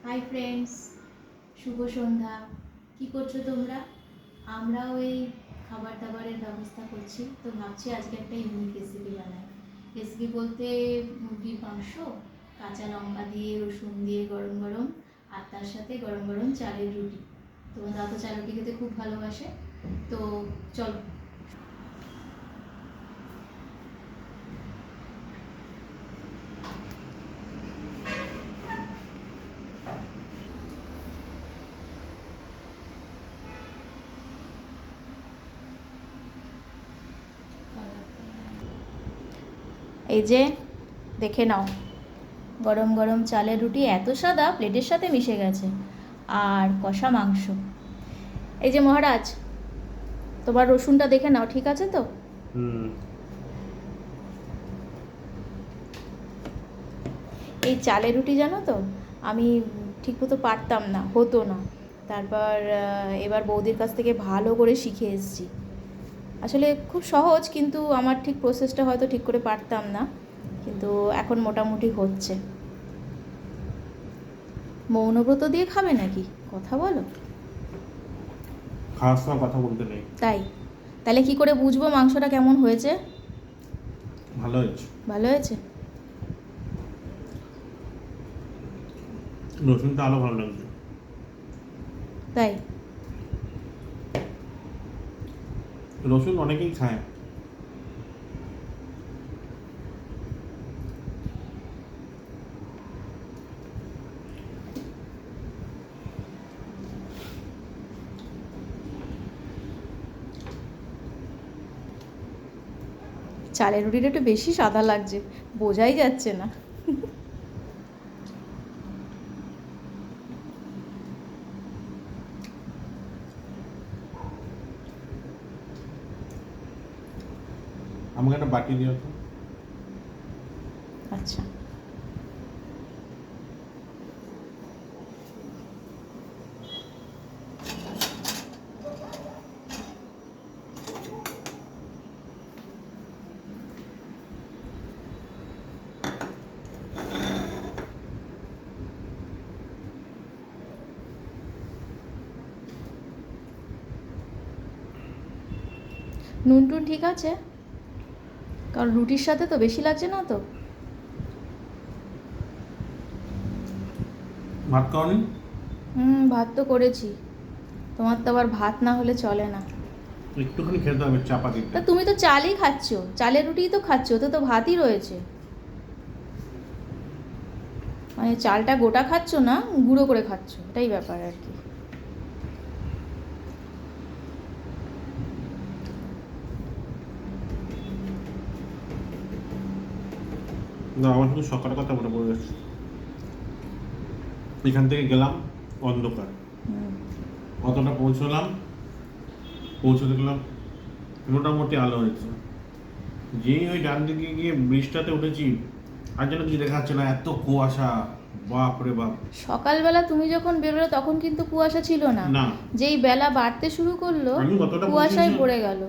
Hi friends, শুভ সন্ধ্যা। কি করছো তোমরা? আমরাও এই খাবার দাবারের ব্যবস্থা করছি। তো ভাবছি আজকে একটা ইউনিক রেসিপি বানাই। রেসিপি বলতে মুরগির মাংস কাঁচা লঙ্কা দিয়ে রসুন দিয়ে গরম গরম, আর তার সাথে গরম গরম চালের রুটি। তোমার দাদা তো চাল রুটি খেতে খুব ভালোবাসে। তো চলো। এই যে দেখে নাও, গরম গরম চালের রুটি এত সাদা প্লেটের সাথে মিশে গেছে, আর কষা মাংস। এই যে মহারাজ, তোমার রসুনটা দেখে নাও, ঠিক আছে তো? এই চালের রুটি জানো তো, আমি ঠিক মতো পারতাম না, হতো না। তারপর এবার বৌদির কাছ থেকে ভালো করে শিখে এসেছি। আসলে খুব সহজ, কিন্তু আমার ঠিক প্রসেসটা হয়তো ঠিক করে পারতাম না, কিন্তু এখন মোটামুটি হচ্ছে। মৌনব্রত দিয়ে খাবে নাকি? কথা বলো। খাওয়ার সময় কথা বলতে নেই। তাই? তাহলে কি করে বুঝবো মাংসটা কেমন হয়েছে? ভালো হয়েছে। ভালো হয়েছে? রসুনটা আরো ভালো লাগছে। তাই? রসুন অনেকেই খায়। চালের রুটিটা একটু বেশি সাদা লাগছে, বোঝাই যাচ্ছে না। আমাকে একটা বাটি দিও তো। আচ্ছা, নুন টুন ঠিক আছে? কারণ রুটির সাথে তো বেশি লাগছে না তো? ভাত খাওনি? ভাত তো করেছি। তোমার তো আবার ভাত না হলে চলে না। একটুখানি খেতে হবে চাপাতিতে। তা তুমি তো চালই খাচ্ছ, চালের রুটিই তো খাচ্ছ, তো তো ভাতই রয়েছে। মানে চালটা গোটা খাচ্ছ না, গুঁড়ো করে খাচ্ছ, এটাই ব্যাপার আর কি। না, আমার শুধু সকালের কথা মনে পড়ে যাচ্ছে। এখান থেকে গেলাম অন্ধকার, অতটা পৌঁছলাম, পৌঁছে দেখলাম মোটামুটি আলো হয়েছে। যেই ওই ডান দিকে গিয়ে ব্রিজটাতে উঠেছি, আর যেন কিছু দেখা যাচ্ছে না, এত কুয়াশা। বাপ রে বাপ। সকালবেলা তুমি যখন বেরোলে তখন কিন্তু কুয়াশা ছিল না। না, যেই বেলা বাড়তে শুরু করলো, আমি কতটা কুয়াশায় পৌঁছেছিলাম, পড়ে গেল।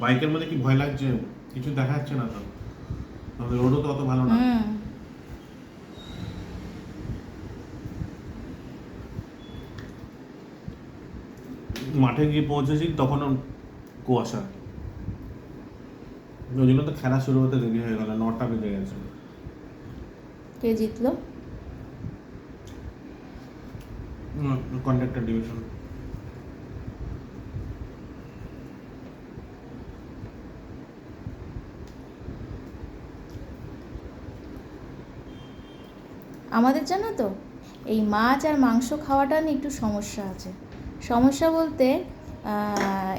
বাইকের মধ্যে কি ভয় লাগছে, কিছু দেখা যাচ্ছে না তো, রোডও তো অত ভালো না। মাঠে গিয়ে পৌঁছেছি তখন কুয়াশা, ওই জন্য তো খেলা শুরু হতে দেরি হয়ে গেল, 9টা বেজে গেছে। কে জিতলো? Conductor division. আমাদের জানো তো, এই মাছ আর মাংস খাওয়াটা নিয়ে একটু সমস্যা আছে। সমস্যা বলতে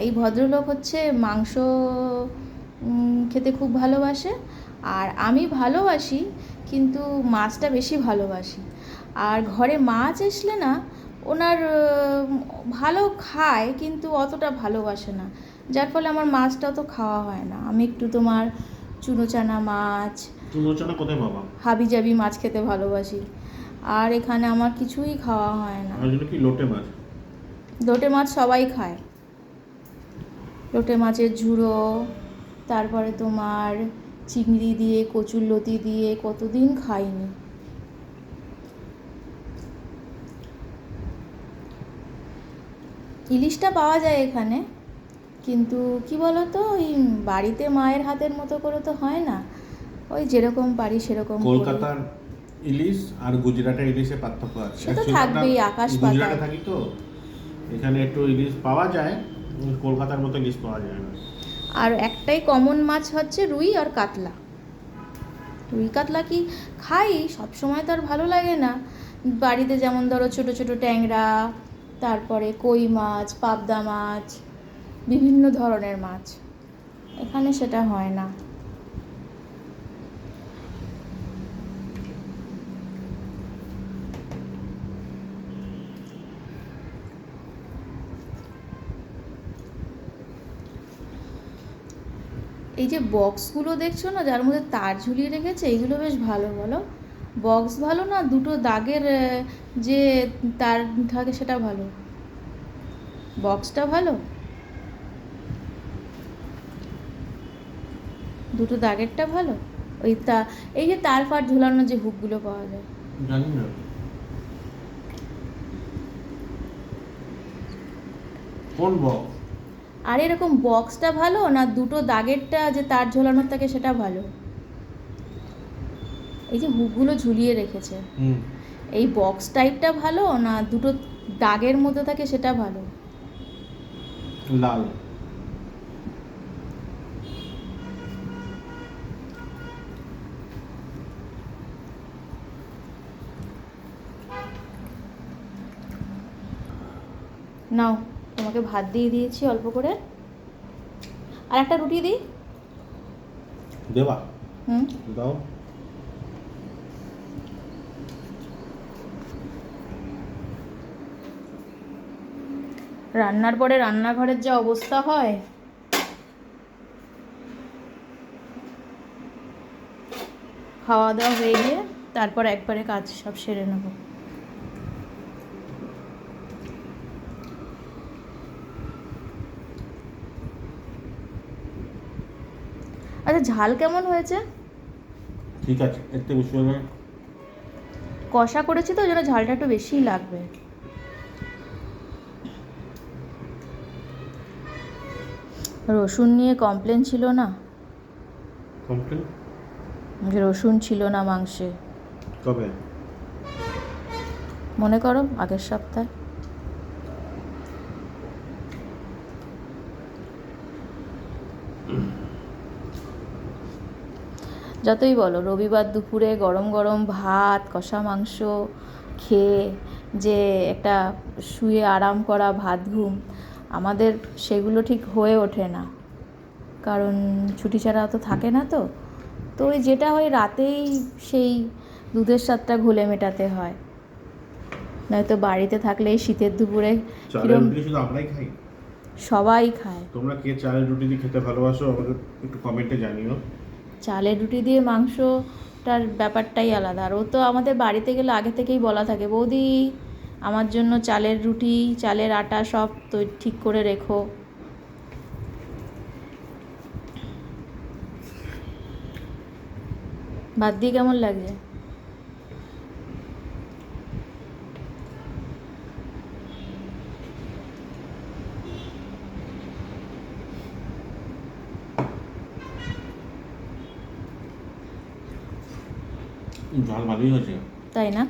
এই ভদ্রলোক হচ্ছে মাংস খেতে খুব ভালোবাসে, আর আমি ভালোবাসি, কিন্তু মাছটা বেশি ভালোবাসি। আর ঘরে মাছ আসলে না, ওনার ভালো খায় কিন্তু অতটা ভালোবাসে না, যার ফলে আমার মাছটা অত খাওয়া হয় না। আমি একটু তোমার চুনোচানা মাছ, চুনোচানা কোথায় পাবা? হাবিজাবি মাছ খেতে ভালোবাসি, আর এখানে আমার কিছুই খাওয়া হয় না। ওই জন্য কি লোটে মাছ? লোটে মাছ সবাই খায়, লোটে মাছের ঝুড়ো, তারপরে তোমার চিংড়ি দিয়ে কচুরলতি দিয়ে কতদিন খাইনি। ইলিশটা পাওয়া যায় এখানে, কিন্তু কি বলো তো, ওই বাড়িতে মায়ের হাতের মতো করে তো হয় না, ওই যেরকম পারি সেরকম করি। কলকাতার ইলিশ আর গুজরাটের ইলিশে পার্থক্য আছে। সে তো Actually থাকবেই, আমরা আকাশ গুজরাটে পাতাল। থাকি তো, এখানে একটু ইলিশ পাওয়া যায়, কলকাতার মতো ইলিশ পাওয়া যায় না। আর একটাই কমন মাছ হচ্ছে রুই আর কাতলা। রুই কাতলা কি খাই, সব সময় তো আর ভালো লাগে না। বাড়িতে যেমন ধরো ছোট ছোট ট্যাংরা, তারপরে কই মাছ, পাবদা মাছ, বিভিন্ন ধরনের মাছ, এখানে সেটা হয় না। এই যে বক্সগুলো দেখছো না, যার মধ্যে তার ঝুলিয়ে রেখেছে, এইগুলো বেশ ভালো, বলো? বক্স ভালো না দুটো দাগের যে তার থাকে সেটা ভালো? বক্সটা ভালো, দুটো দাগেরটা ভালো? ওই এই যে তার ফার ঝুলানো যে হুকগুলো পাওয়া যায়। জানি না কোন বক্স। আর এরকম বক্সটা ভালো না দুটো দাগেরটা যে তার ঝোলানোর থাকে সেটা ভালো? এই যে হুকগুলো ঝুলিয়ে রেখেছে, এই বক্স টাইপটা ভালো না দুটো দাগের মধ্যে থাকে সেটা ভালো? লাল। নাও, তোমাকে ভাত দিয়ে দিয়েছি অল্প করে, আর একটা রুটি দিই। দেবা? হুম। দাও। রান্নার পরে রান্নাঘরের যা অবস্থা হয়, খাওয়া দাওয়া হয়ে গিয়ে তারপর একবারে কাজ সব সেরে নেব। আচ্ছা, ঝাল কেমন হয়েছে? ঠিক আছে, একটু বেশি হবে। কষা করেছি তো, ওই জন্য ঝালটা একটু বেশিই লাগবে। রসুন নিয়ে কমপ্লেন ছিল না? কমপ্লেন? যে রসুন ছিল না মাংসে। কবে? মনে করো আগের সপ্তাহে। যতই বলো, রবিবার দুপুরে গরম গরম ভাত, কষা মাংস খেয়ে যে একটা শুয়ে আরাম করা ভাত ঘুম, আমাদের সেগুলো ঠিক হয়ে ওঠে না, কারণ ছুটি ছাড়া তো থাকে না। তো তো ওই যেটা হয় রাতেই সেই দুধের স্বাদটা ঘোলে মেটাতে হয়, নয়তো বাড়িতে থাকলে এই শীতের দুপুরে চালের কিরম রুটি শুধু আমরাই খাই? সবাই খায়। তোমরা কে চালের রুটি দিয়ে খেতে ভালোবাসো আমাকে একটু কমেন্টে জানিও। চালের রুটি দিয়ে মাংসটার ব্যাপারটাই আলাদা। আর ও তো আমাদের বাড়িতে গেলে আগে থেকেই বলা থাকে, বৌদি আমার জন্য চালের রুটি, চালের আটা সব তো ঠিক করে রেখো। ভাত দিয়ে কেমন লাগছে? ঝাল ভালোই হয়েছে। তাই না?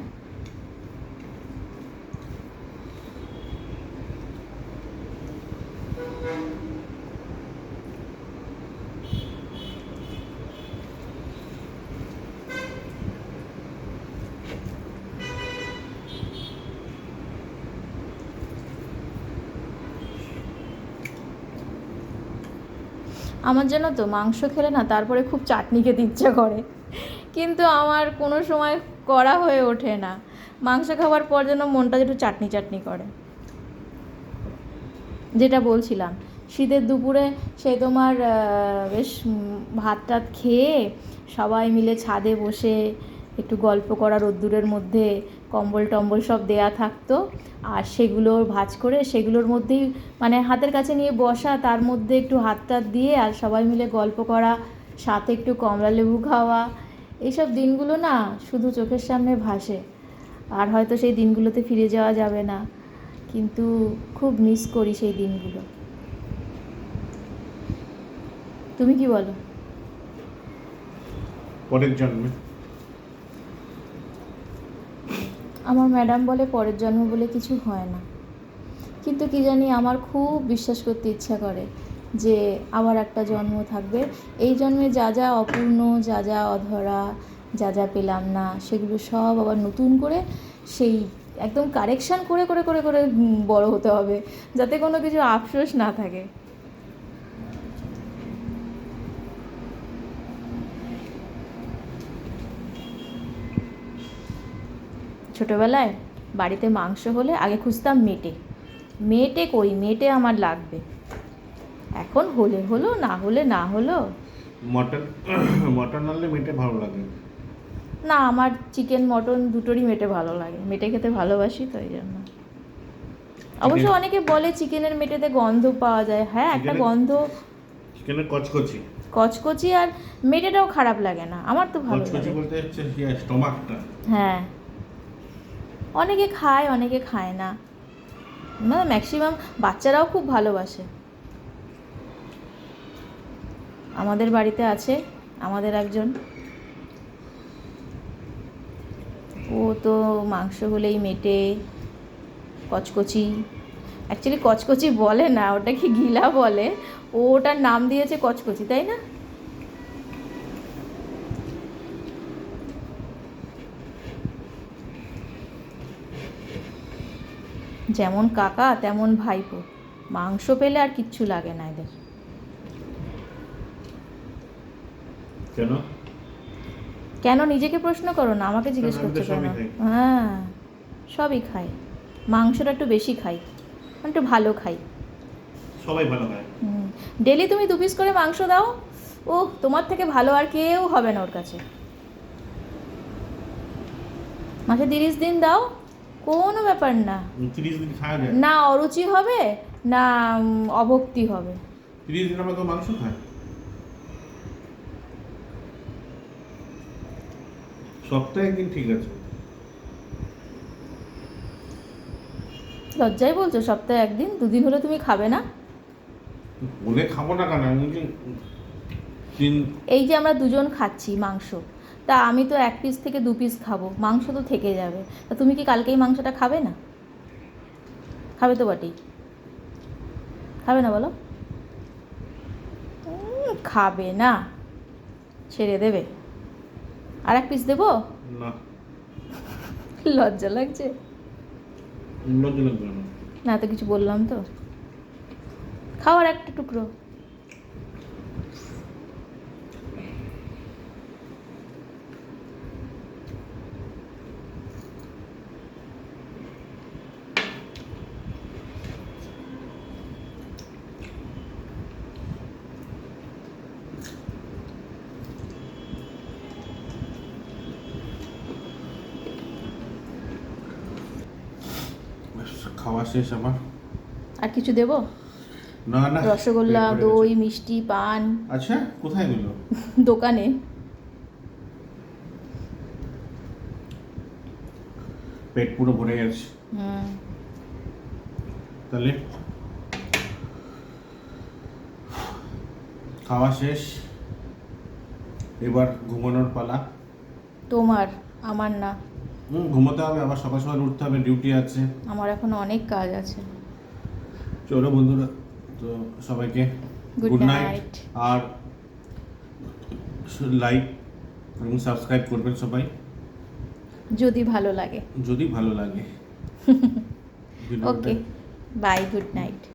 আমার জানো তো, মাংস খেলে না তারপরে খুব চাটনি খেতে ইচ্ছা করে, কিন্তু আমার কোনো সময় করা হয়ে ওঠে না। মাংস খাবার পর যেন মনটা একটু চাটনি চাটনি করে। যেটা বলছিলাম, শীতের দুপুরে সেই তোমার বেশ ভাত টাত খেয়ে সবাই মিলে ছাদে বসে একটু গল্প করা, রোদ্দুরের মধ্যে কম্বল টম্বল সব দেয়া থাকতো, আর সেগুলো ভাঁজ করে সেগুলোর মধ্যেই মানে হাতের কাছে নিয়ে বসা, তার মধ্যে একটু হাত টাত দিয়ে আর সবাই মিলে গল্প করা, সাথে একটু কমলা লেবু খাওয়া, এইসব দিনগুলো না শুধু চোখের সামনে ভাসে। আর হয়তো সেই দিনগুলোতে ফিরে যাওয়া যাবে না, কিন্তু খুব মিস করি সেই দিনগুলো। তুমি কি বলো? পরের জন্মে। আমার ম্যাডাম বলে পরের জন্ম বলে কিছু হয় না, কিন্তু কি জানি আমার খুব বিশ্বাস করতে ইচ্ছা করে যে আবার একটা জন্ম থাকবে। এই জন্মে যা যা অপূর্ণ, যা যা অধরা, যা যা পেলাম না, সেগুলো সব আবার নতুন করে সেই একদম কারেকশান করে করে করে করে বড় হতে হবে, যাতে কোনো কিছু আফসোস না থাকে। ছোটোবেলায় বাড়িতে মাংস হলে আগে খুঁজতাম মেটে, মেটে কই, মেটে আমার লাগবে। এখন হলে হলো, না হলে না হলো। মটন মটন আনলে মেটে ভালো লাগে। না, আমার চিকেন মটন দুটোরই মেটে ভালো লাগে, মেটে খেতে ভালোবাসি তো এই জন্য। অবশ্য অনেকে বলে চিকেনের মেটেতে গন্ধ পাওয়া যায়, হ্যাঁ একটা গন্ধ, চিকেনের কচকচি কচকচি, আর মেটেটাও খারাপ লাগে না, আমার তো ভালো কচকচি লাগে। বলতে হচ্ছে স্টমাকটা। হ্যাঁ, অনেকে খায় অনেকে খায় না, না ম্যাক্সিমাম বাচ্চারাও খুব ভালোবাসে। আমাদের বাড়িতে আছে আমাদের একজন, ও তো মাংস হলেই মেটে, কচকচি, অ্যাকচুয়ালি কচকচি বলে না, ওটা কি গিলা বলে, ও ওটার নাম দিয়েছে কচকচি, তাই না? যেমন কাকা তেমন ভাইপো, মাংস পেলে আর কিচ্ছু লাগে না এদের। কেন? কেন নিজেকে প্রশ্ন করো না, আমাকে জিজ্ঞেস আমি তো করছো কেন? সবই খাই। হ্যাঁ, সবই খাই, মাংসটা একটু বেশি খাই, একটু ভালো খাই। সবাই ভালো খায়। ডেলি তুমি 2 পিস করে মাংস দাও, ও তোমার থেকে ভালো আর কেউ হবে না ওর কাছে। মাসে 30 দিন দাও, কোনো ব্যাপার না, 30 দিন খাওয়া যায়? না অরুচি হবে না অভক্তি হবে। 30 দিন আমরা তো মাংস খাই। সপ্তাহে একদিন ঠিক আছে। লজ্জাই বলছো, সপ্তাহে 1 দিন 2 দিন হলে তুমি খাবে না? বলে খাবো না কেন, আমি কি দিন। এই যে আমরা দুজন খাচ্ছি মাংস, তা আমি তো 1 পিস থেকে 2 পিস খাবো, মাংস তো থেকে যাবে, তা তুমি কি কালকেই মাংসটা খাবে না? খাবে তো বটেই, খাবে না বলো? খাবে না, ছেড়ে দেবে? আর 1 পিস দেবো? না, লজ্জা লাগছে? লজ্জা লাগবে না। না তো কিছু বললাম তো, খাওয়ার একটা টুকরো। খাওয়া শেষ আমার। আর কিছু দেবো? না না, রসগোল্লা, পেট ভরে দই, গেছে। মিষ্টি, পান? আচ্ছা, কোথায় গেল? দোকানে। পেট পুরো ভরে গেছে। তাহলে খাওয়া শেষ, এবার ঘুমানোর পালা। তোমার, আমার না। ঘুমোতে হবে, আবার সকাল সকাল উঠতে হবে, ডিউটি আছে। আমার এখন অনেক কাজ আছে। চলো বন্ধুরা, তো সবাইকে Good গুড নাইট। night. আর লাইক এবং সাবস্ক্রাইব করবেন সবাই যদি ভালো লাগে। যদি ভালো লাগে। ওকে, বাই, গুড নাইট।